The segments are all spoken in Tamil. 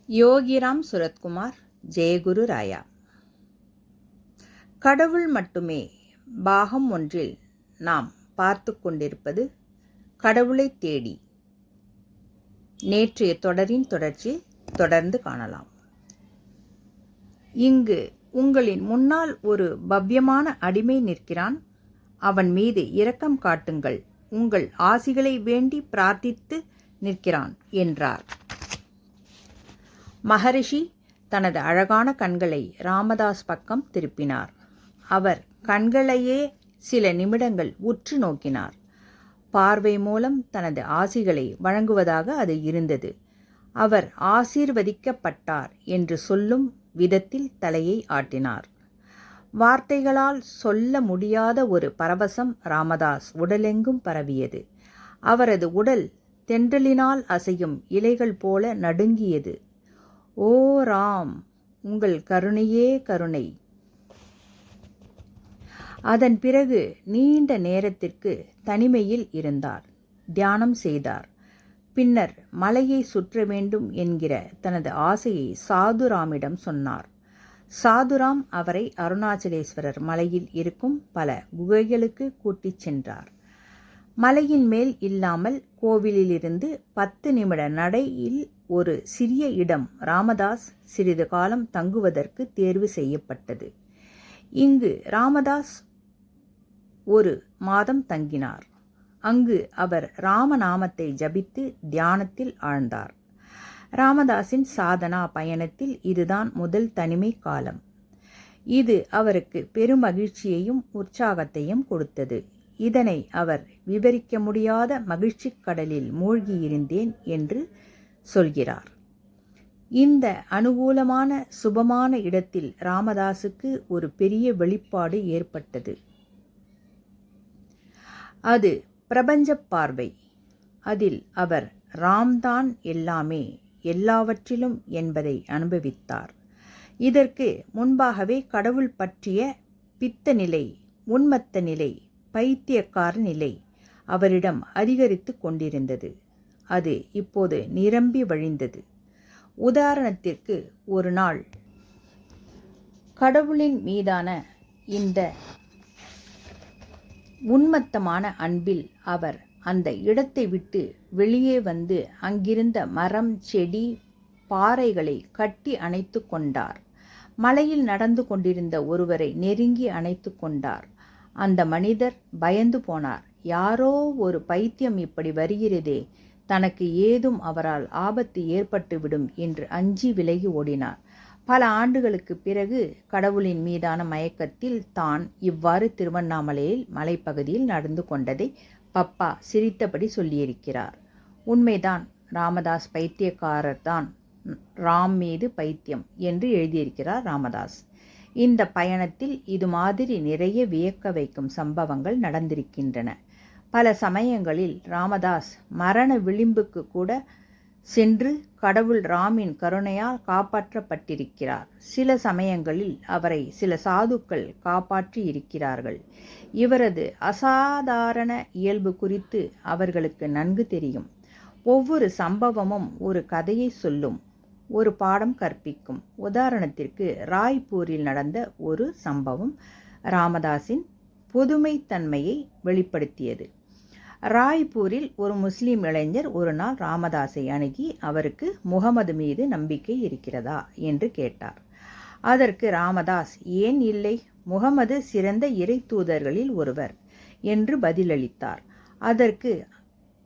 யோகிராம் சுரத்குமார், ஜெயகுரு ராயா. கடவுள் மட்டுமே பாகம் 1 நாம் பார்த்து கொண்டிருப்பது கடவுளை தேடி. நேற்றைய தொடரின் தொடர்ச்சி தொடர்ந்து காணலாம். இங்கு உங்களின் முன்னால் ஒரு பவ்யமான அடிமை நிற்கிறான். அவன் மீது இரக்கம் காட்டுங்கள், உங்கள் ஆசிகளை வேண்டி பிரார்த்தித்து நிற்கிறான் என்றார். மகரிஷி தனது அழகான கண்களை ராமதாஸ் பக்கம் திருப்பினார். அவர் கண்களையே சில நிமிடங்கள் உற்று நோக்கினார். பார்வை மூலம் தனது ஆசிகளை வழங்குவதாக அது இருந்தது. அவர் ஆசீர்வதிக்கப்பட்டார் என்று சொல்லும் விதத்தில் தலையை ஆட்டினார். வார்த்தைகளால் சொல்ல முடியாத ஒரு பரவசம் ராமதாஸ் உடலெங்கும் பரவியது. அவரது உடல் தென்றலினால் அசையும் இலைகள் போல நடுங்கியது. ஓ ராம், உங்கள் கருணையே கருணை. அதன் பிறகு நீண்ட நேரத்திற்கு தனிமையில் இருந்தார். தியானம் செய்தார். பின்னர் மலையை சுற்ற வேண்டும் என்கிற தனது ஆசையை சாதுராமிடம் சொன்னார். சாதுராம் அவரை அருணாச்சலேஸ்வரர் மலையில் இருக்கும் பல குகைகளுக்கு கூட்டிச் சென்றார். மலையின் மேல் இல்லாமல் கோவிலிலிருந்து 10 நிமிட நடையில் ஒரு சிறிய இடம் ராமதாஸ் சிறிது காலம் தங்குவதற்கு தேர்வு செய்யப்பட்டது. இங்கு ராமதாஸ் 1 மாதம் தங்கினார். அங்கு அவர் ராமநாமத்தை ஜபித்து தியானத்தில் ஆழ்ந்தார். ராமதாஸின் சாதனா பயணத்தில் இதுதான் முதல் தனிமை காலம். இது அவருக்கு பெருமகிழ்ச்சியையும் உற்சாகத்தையும் கொடுத்தது. இதனை அவர் விவரிக்க முடியாத மகிழ்ச்சி கடலில் மூழ்கியிருந்தேன் என்று சொல்கிறார். இந்த அனுகூலமான சுபமான இடத்தில் ராமதாஸுக்கு ஒரு பெரிய வெளிப்பாடு ஏற்பட்டது. அது பிரபஞ்ச பார்வை. அதில் அவர் ராம்தான் எல்லாமே, எல்லாவற்றிலும் என்பதை அனுபவித்தார். இதற்கு முன்பாகவே கடவுள் பற்றிய பித்த நிலை, உன்மத்த நிலை, பைத்தியக்கார நிலை அவரிடம் அதிகரித்து கொண்டிருந்தது. அது இப்போது நிரம்பி வழிந்தது. உதாரணத்திற்கு, ஒரு நாள் கடவுளின் மீதான இந்த உன்மத்தமான அன்பில் அவர் அந்த இடத்தை விட்டு வெளியே வந்து அங்கிருந்த மரம், செடி, பாறைகளை கட்டி அணைத்து கொண்டார். மலையில் நடந்து கொண்டிருந்த ஒருவரை நெருங்கி அணைத்து கொண்டார். அந்த மனிதர் பயந்து போனார். யாரோ ஒரு பைத்தியம் இப்படி வருகிறதே, தனக்கு ஏதும் அவரால் ஆபத்து ஏற்பட்டுவிடும் என்று அஞ்சி விலகி ஓடினார். பல ஆண்டுகளுக்கு பிறகு கடவுளின் மீதான மயக்கத்தில் தான் இவ்வாறு திருவண்ணாமலையில் மலைப்பகுதியில் நடந்து கொண்டதை பப்பா சிரித்தபடி சொல்லியிருக்கிறார். உண்மைதான், ராமதாஸ் பைத்தியக்காரர் தான். ராம் மீது பைத்தியம் என்று எழுதியிருக்கிறார் ராமதாஸ். இந்த பயணத்தில் இது மாதிரி நிறைய வியக்க வைக்கும் சம்பவங்கள் நடந்திருக்கின்றன. பல சமயங்களில் ராமதாஸ் மரண விளிம்புக்கு கூட சென்று கடவுள் ராமின் கருணையால் காப்பாற்றப்பட்டிருக்கிறார். சில சமயங்களில் அவரை சில சாதுக்கள் காப்பாற்றி இருக்கிறார்கள். இவரது அசாதாரண இயல்பு குறித்து அவர்களுக்கு நன்கு தெரியும். ஒவ்வொரு சம்பவமும் ஒரு கதையை சொல்லும், ஒரு பாடம் கற்பிக்கும். உதாரணத்திற்கு, ராய்ப்பூரில் நடந்த ஒரு சம்பவம் ராமதாஸின் புதுமைத்தன்மையை வெளிப்படுத்தியது. ராய்ப்பூரில் ஒரு முஸ்லிம் இளைஞர் ஒரு நாள் ராமதாஸை அணுகி அவருக்கு முகமது மீது நம்பிக்கை இருக்கிறதா என்று கேட்டார். அதற்கு ராமதாஸ், ஏன் இல்லை, முகமது சிறந்த இறை தூதர்களில் ஒருவர் என்று பதிலளித்தார். அதற்கு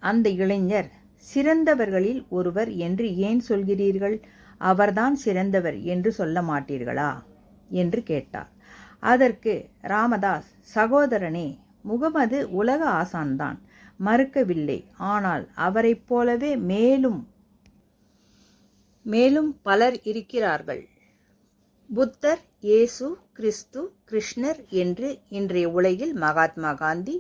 அந்த இளைஞர், சிறந்தவர்களில் ஒருவர் என்று ஏன் சொல்கிறீர்கள், அவர்தான் சிறந்தவர் என்று சொல்ல மாட்டீர்களா என்று கேட்டார். அதற்கு ராமதாஸ், சகோதரனே, முகமது உலக ஆசான்தான், மறுக்கவில்லை. ஆனால் அவரைப் போலவே மேலும் பலர் இருக்கிறார்கள். புத்தர், இயேசு கிறிஸ்து, கிருஷ்ணர் என்று இன்றைய உலகில் மகாத்மா காந்தி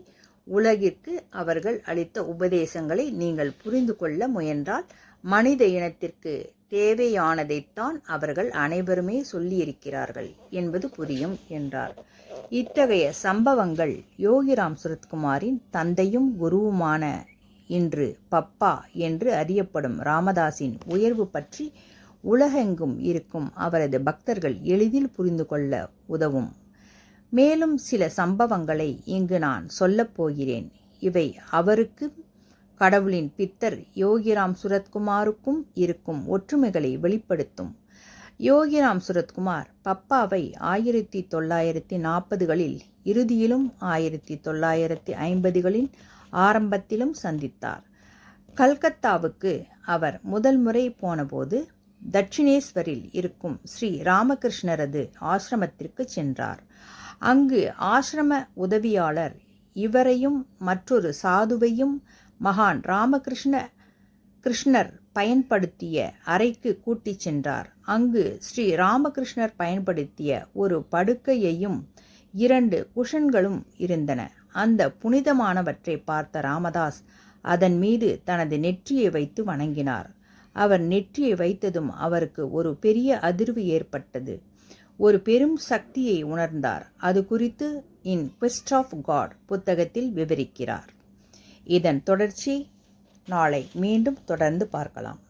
உலகிற்கு அவர்கள் அளித்த உபதேசங்களை நீங்கள் புரிந்து கொள்ள முயன்றால் மனித இனத்திற்கு தேவையானதைத்தான் அவர்கள் அனைவருமே சொல்லியிருக்கிறார்கள் என்பது புரியும் என்றார். இத்தகைய சம்பவங்கள் யோகிராம் சுரத்குமாரின் தந்தையும் குருவுமான இன்று பப்பா என்று அறியப்படும் ராமதாஸின் உயர்வு பற்றி உலகெங்கும் இருக்கும் அவரது பக்தர்கள் எளிதில் புரிந்து கொள்ள உதவும். மேலும் சில சம்பவங்களை இங்கு நான் சொல்லப் போகிறேன். இவை அவருக்கும் கடவுளின் பித்தர் யோகிராம் சுரத்குமாருக்கும் இருக்கும் ஒற்றுமைகளை வெளிப்படுத்தும். யோகிராம் சுரத்குமார் பப்பாவை 1940களில் இறுதியிலும் 1950களின் ஆரம்பத்திலும் சந்தித்தார். கல்கத்தாவுக்கு அவர் முதல் முறை போனபோது தட்சிணேஸ்வரில் இருக்கும் ஸ்ரீ ராமகிருஷ்ணரது ஆசிரமத்திற்கு சென்றார். அங்கு ஆசிரம உதவியாளர் இவரையும் மற்றொரு சாதுவையும் மகான் கிருஷ்ணர் பயன்படுத்திய அறைக்கு கூட்டிச் சென்றார். அங்கு ஸ்ரீ ராமகிருஷ்ணர் பயன்படுத்திய ஒரு படுக்கையையும் 2 குஷன்களும் இருந்தன. அந்த புனிதமானவற்றை பார்த்த ராமதாஸ் அதன் மீது தனது நெற்றியை வைத்து வணங்கினார். அவர் நெற்றியை வைத்ததும் அவருக்கு ஒரு பெரிய அதிர்வு ஏற்பட்டது. ஒரு பெரும் சக்தியை உணர்ந்தார். அது குறித்து இன் குவெஸ்ட் ஆஃப் காட் புத்தகத்தில் விவரிக்கிறார். இதன் தொடர்ச்சி நாளை மீண்டும் தொடர்ந்து பார்க்கலாம்.